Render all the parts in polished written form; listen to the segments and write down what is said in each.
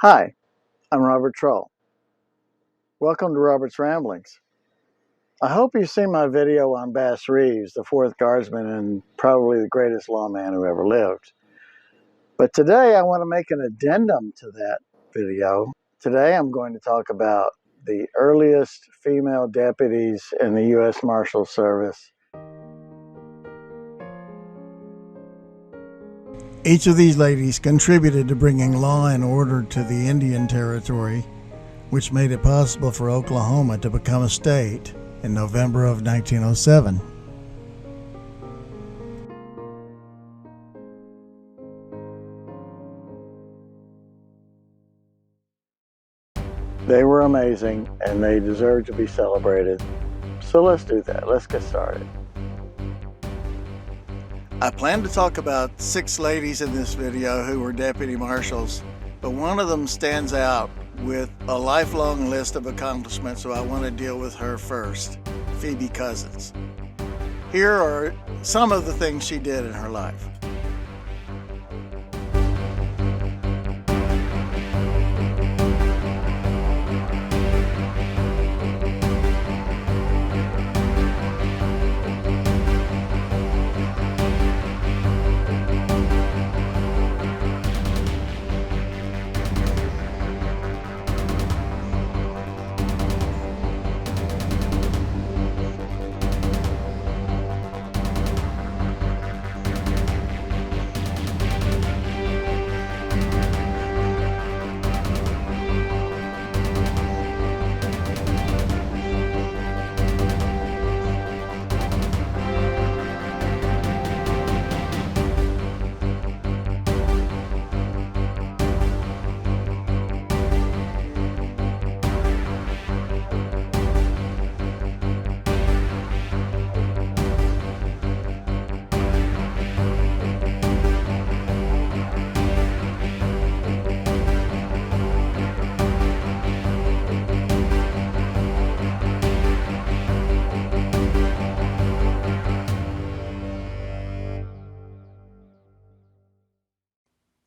Hi, I'm Robert Troll. Welcome to Robert's Ramblings. I hope you've seen my video on Bass Reeves, the fourth guardsman and probably the greatest lawman who ever lived. But today I want to make an addendum to that video. Today I'm going to talk about the earliest female deputies in the U.S. Marshal Service. Each of these ladies contributed to bringing law and order to the Indian Territory, which made it possible for Oklahoma to become a state in November of 1907. They were amazing and they deserve to be celebrated. So let's do that. Let's get started. I plan to talk about 6 ladies in this video who were deputy marshals, but one of them stands out with a lifelong list of accomplishments, so I want to deal with her first, Phoebe Couzens. Here are some of the things she did in her life.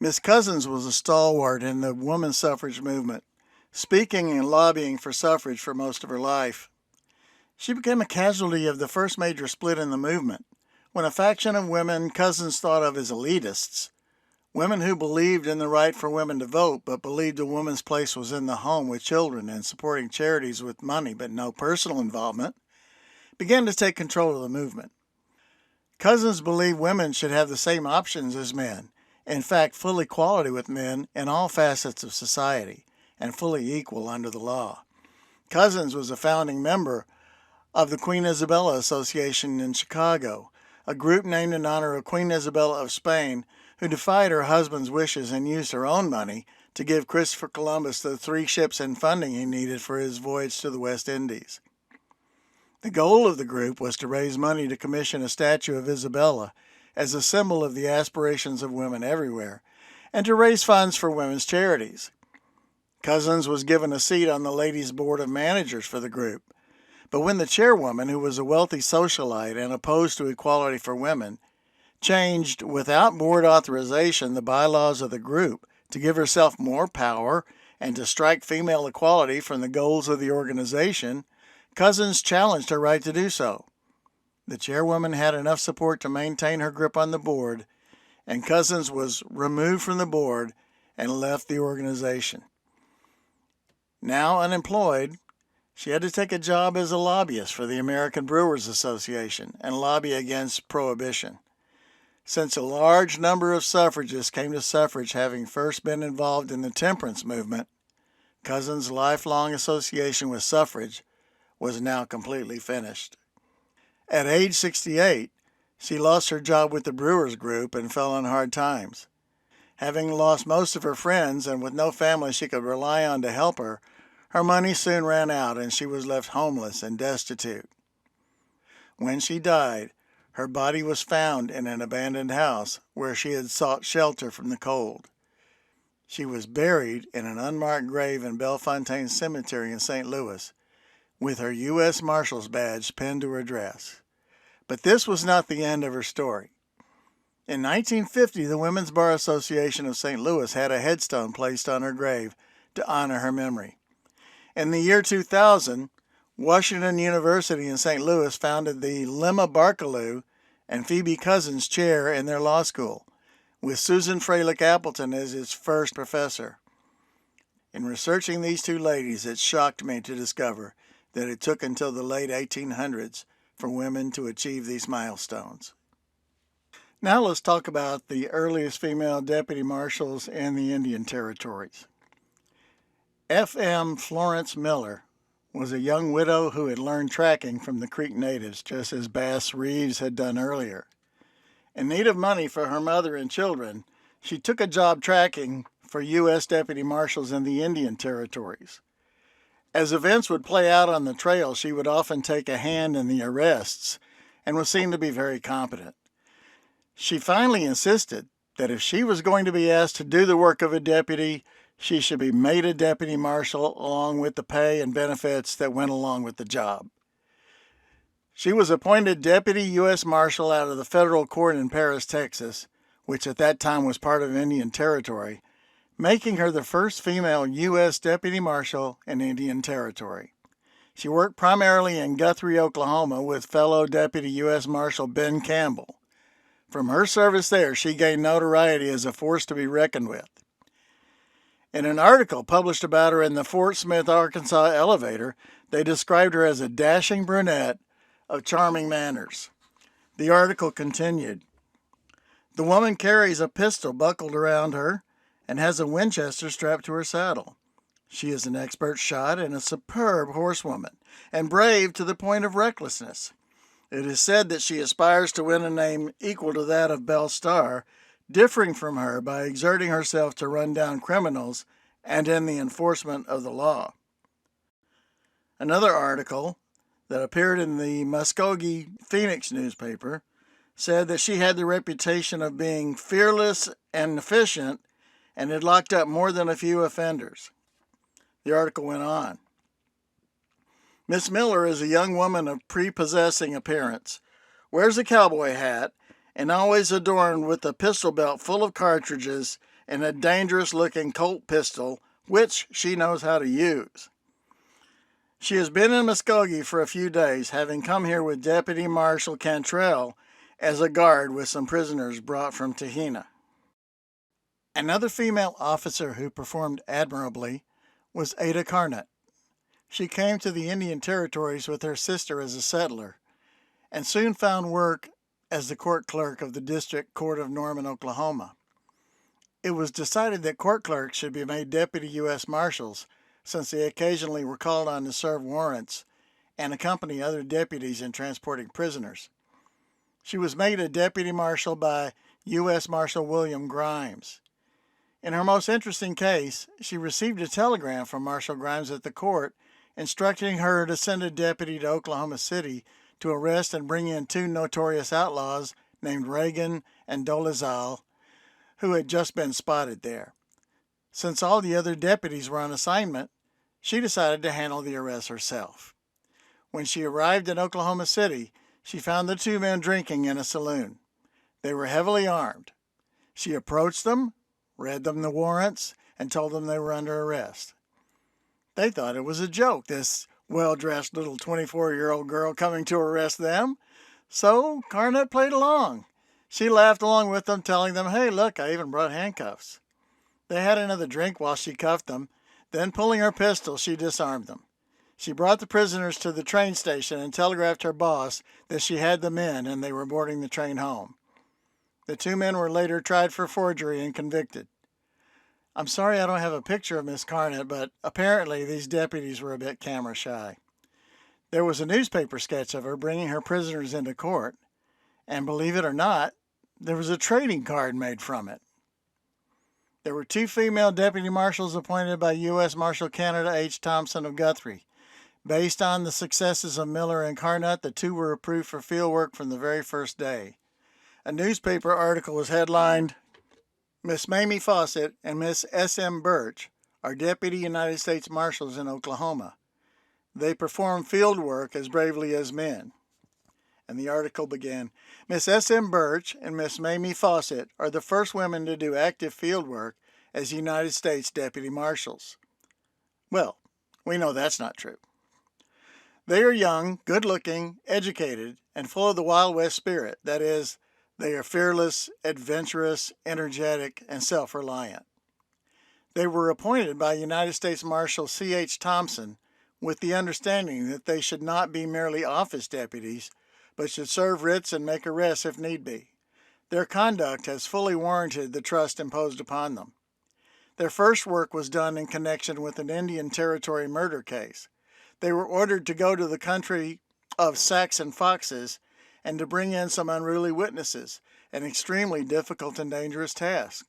Miss Couzens was a stalwart in the women's suffrage movement, speaking and lobbying for suffrage for most of her life. She became a casualty of the first major split in the movement, when a faction of women Couzens thought of as elitists, women who believed in the right for women to vote but believed a woman's place was in the home with children and supporting charities with money but no personal involvement, began to take control of the movement. Couzens believed women should have the same options as men, in fact, full equality with men in all facets of society, and fully equal under the law. Couzens was a founding member of the Queen Isabella Association in Chicago, a group named in honor of Queen Isabella of Spain, who defied her husband's wishes and used her own money to give Christopher Columbus the 3 ships and funding he needed for his voyage to the West Indies. The goal of the group was to raise money to commission a statue of Isabella as a symbol of the aspirations of women everywhere, and to raise funds for women's charities. Couzens was given a seat on the ladies' board of managers for the group, but when the chairwoman, who was a wealthy socialite and opposed to equality for women, changed without board authorization the bylaws of the group to give herself more power and to strike female equality from the goals of the organization, Couzens challenged her right to do so. The chairwoman had enough support to maintain her grip on the board, and Couzens was removed from the board and left the organization. Now unemployed, she had to take a job as a lobbyist for the American Brewers Association and lobby against prohibition. Since a large number of suffragists came to suffrage having first been involved in the temperance movement, Couzens' lifelong association with suffrage was now completely finished. At age 68, she lost her job with the Brewers Group and fell on hard times. Having lost most of her friends and with no family she could rely on to help her, her money soon ran out and she was left homeless and destitute. When she died, her body was found in an abandoned house where she had sought shelter from the cold. She was buried in an unmarked grave in Bellefontaine Cemetery in St. Louis, with her U.S. Marshals badge pinned to her dress. But this was not the end of her story. In 1950, the Women's Bar Association of St. Louis had a headstone placed on her grave to honor her memory. In the year 2000, Washington University in St. Louis founded the Lemma Barkaloo and Phoebe Cousins Chair in their law school, with Susan Freilich Appleton as its first professor. In researching these two ladies, it shocked me to discover that it took until the late 1800s for women to achieve these milestones. Now let's talk about the earliest female deputy marshals in the Indian Territories. F.M. Florence Miller was a young widow who had learned tracking from the Creek natives, just as Bass Reeves had done earlier. In need of money for her mother and children, she took a job tracking for U.S. deputy marshals in the Indian Territories. As events would play out on the trail, she would often take a hand in the arrests and was seen to be very competent. She finally insisted that if she was going to be asked to do the work of a deputy, she should be made a deputy marshal along with the pay and benefits that went along with the job. She was appointed deputy U.S. Marshal out of the federal court in Paris, Texas, which at that time was part of Indian Territory, making her the first female U.S. deputy marshal in Indian Territory. She worked primarily in Guthrie, Oklahoma, with fellow deputy U.S. Marshal Ben Campbell. From her service there, she gained notoriety as a force to be reckoned with. In an article published about her in the Fort Smith, Arkansas Elevator, they described her as a dashing brunette of charming manners. The article continued, "The woman carries a pistol buckled around her and has a Winchester strapped to her saddle. She is an expert shot and a superb horsewoman, and brave to the point of recklessness. It is said that she aspires to win a name equal to that of Belle Starr, differing from her by exerting herself to run down criminals and in the enforcement of the law." Another article that appeared in the Muskogee Phoenix newspaper said that she had the reputation of being fearless and efficient and had locked up more than a few offenders. The article went on. "Miss Miller is a young woman of prepossessing appearance, wears a cowboy hat, and always adorned with a pistol belt full of cartridges and a dangerous-looking Colt pistol, which she knows how to use. She has been in Muskogee for a few days, having come here with Deputy Marshal Cantrell as a guard with some prisoners brought from Tehina." Another female officer who performed admirably was Ada Carnut. She came to the Indian Territories with her sister as a settler, and soon found work as the court clerk of the District Court of Norman, Oklahoma. It was decided that court clerks should be made deputy U.S. Marshals, since they occasionally were called on to serve warrants and accompany other deputies in transporting prisoners. She was made a deputy marshal by U.S. Marshal William Grimes. In her most interesting case, she received a telegram from Marshal Grimes at the court instructing her to send a deputy to Oklahoma City to arrest and bring in two notorious outlaws named Reagan and Dolezal, who had just been spotted there. Since all the other deputies were on assignment, she decided to handle the arrest herself. When she arrived in Oklahoma City, she found the two men drinking in a saloon. They were heavily armed. She approached them, read them the warrants, and told them they were under arrest. They thought it was a joke, this well-dressed little 24-year-old girl coming to arrest them, so Carnut played along. She laughed along with them, telling them, "Hey, look, I even brought handcuffs." They had another drink while she cuffed them. Then, pulling her pistol, she disarmed them. She brought the prisoners to the train station and telegraphed her boss that she had them in and they were boarding the train home. The two men were later tried for forgery and convicted. I'm sorry I don't have a picture of Miss Carnut, but apparently these deputies were a bit camera shy. There was a newspaper sketch of her bringing her prisoners into court, and believe it or not, there was a trading card made from it. There were two female deputy marshals appointed by U.S. Marshal Canada H. Thompson of Guthrie. Based on the successes of Miller and Carnut, the two were approved for field work from the very first day. A newspaper article was headlined, "Miss Mamie Fawcett and Miss S.M. Birch are Deputy United States Marshals in Oklahoma. They perform field work as bravely as men." And the article began, Miss S.M. Birch and Miss Mamie Fawcett are the first women to do active field work as United States Deputy Marshals. Well, we know that's not true. They are young, good-looking, educated, and full of the Wild West spirit. That is, they are fearless, adventurous, energetic, and self-reliant. They were appointed by United States Marshal C.H. Thompson with the understanding that they should not be merely office deputies, but should serve writs and make arrests if need be. Their conduct has fully warranted the trust imposed upon them. Their first work was done in connection with an Indian Territory murder case. They were ordered to go to the country of Saxon foxes and to bring in some unruly witnesses, an extremely difficult and dangerous task.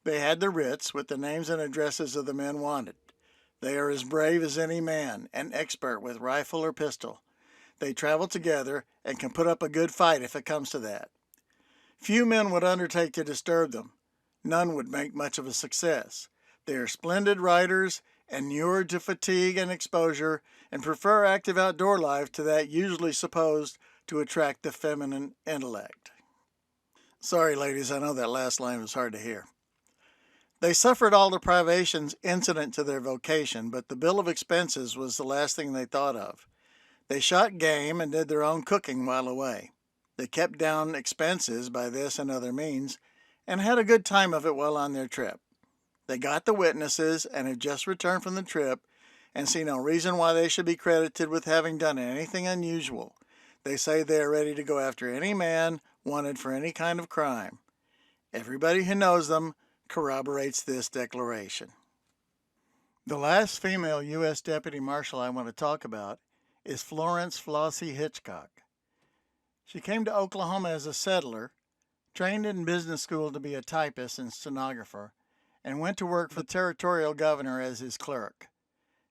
They had the writs with the names and addresses of the men wanted. They are as brave as any man, and expert with rifle or pistol. They travel together and can put up a good fight if it comes to that. Few men would undertake to disturb them. None would make much of a success. They are splendid riders, inured to fatigue and exposure, and prefer active outdoor life to that usually supposed to attract the feminine intellect. Sorry, ladies, I know that last line was hard to hear. They suffered all the privations incident to their vocation, but the bill of expenses was the last thing they thought of. They shot game and did their own cooking while away. They kept down expenses by this and other means, and had a good time of it while on their trip. They got the witnesses and have just returned from the trip and see no reason why they should be credited with having done anything unusual. They say they are ready to go after any man wanted for any kind of crime. Everybody who knows them corroborates this declaration. The last female U.S. Deputy Marshal I want to talk about is Florence Flossie Hitchcock. She came to Oklahoma as a settler, trained in business school to be a typist and stenographer, and went to work for the territorial governor as his clerk.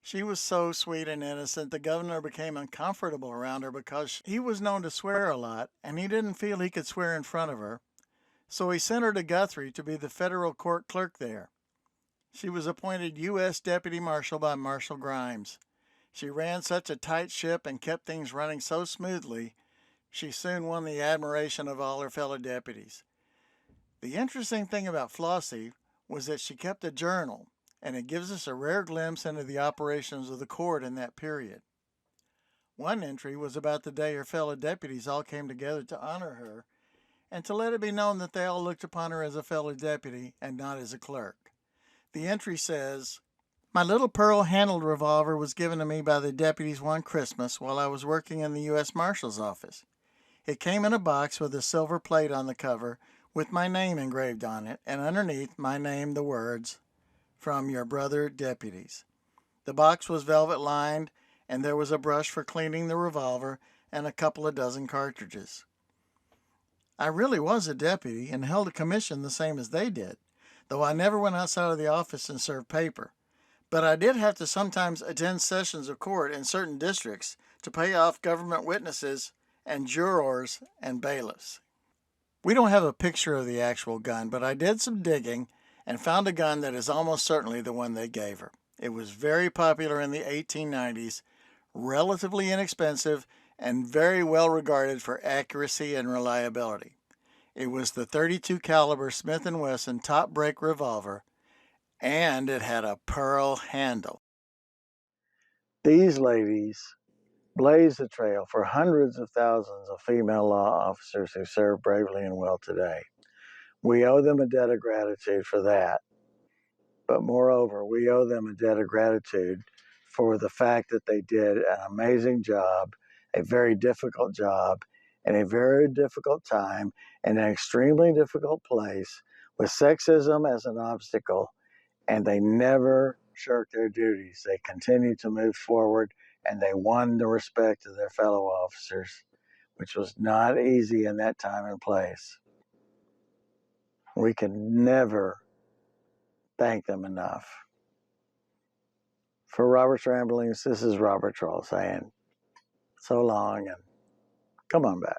She was so sweet and innocent, the governor became uncomfortable around her because he was known to swear a lot, and he didn't feel he could swear in front of her. So he sent her to Guthrie to be the federal court clerk there. She was appointed U.S. Deputy Marshal by Marshal Grimes. She ran such a tight ship and kept things running so smoothly, she soon won the admiration of all her fellow deputies. The interesting thing about Flossie was that she kept a journal, and it gives us a rare glimpse into the operations of the court in that period. One entry was about the day her fellow deputies all came together to honor her, and to let it be known that they all looked upon her as a fellow deputy and not as a clerk. The entry says, My little pearl-handled revolver was given to me by the deputies one Christmas while I was working in the U.S. Marshal's office. It came in a box with a silver plate on the cover with my name engraved on it, and underneath my name the words, From your brother deputies. The box was velvet lined, and there was a brush for cleaning the revolver and a couple of dozen cartridges. I really was a deputy and held a commission the same as they did, though I never went outside of the office and served paper. But I did have to sometimes attend sessions of court in certain districts to pay off government witnesses and jurors and bailiffs. We don't have a picture of the actual gun, but I did some digging and found a gun that is almost certainly the one they gave her. It was very popular in the 1890s, relatively inexpensive, and very well regarded for accuracy and reliability. It was the .32 caliber Smith & Wesson top break revolver, and it had a pearl handle. These ladies blazed the trail for hundreds of thousands of female law officers who serve bravely and well today. We owe them a debt of gratitude for that. But moreover, we owe them a debt of gratitude for the fact that they did an amazing job, a very difficult job, in a very difficult time, in an extremely difficult place, with sexism as an obstacle, and they never shirked their duties. They continued to move forward, and they won the respect of their fellow officers, which was not easy in that time and place. We can never thank them enough. For Robert's Ramblings, this is Robert Troll saying so long and come on back.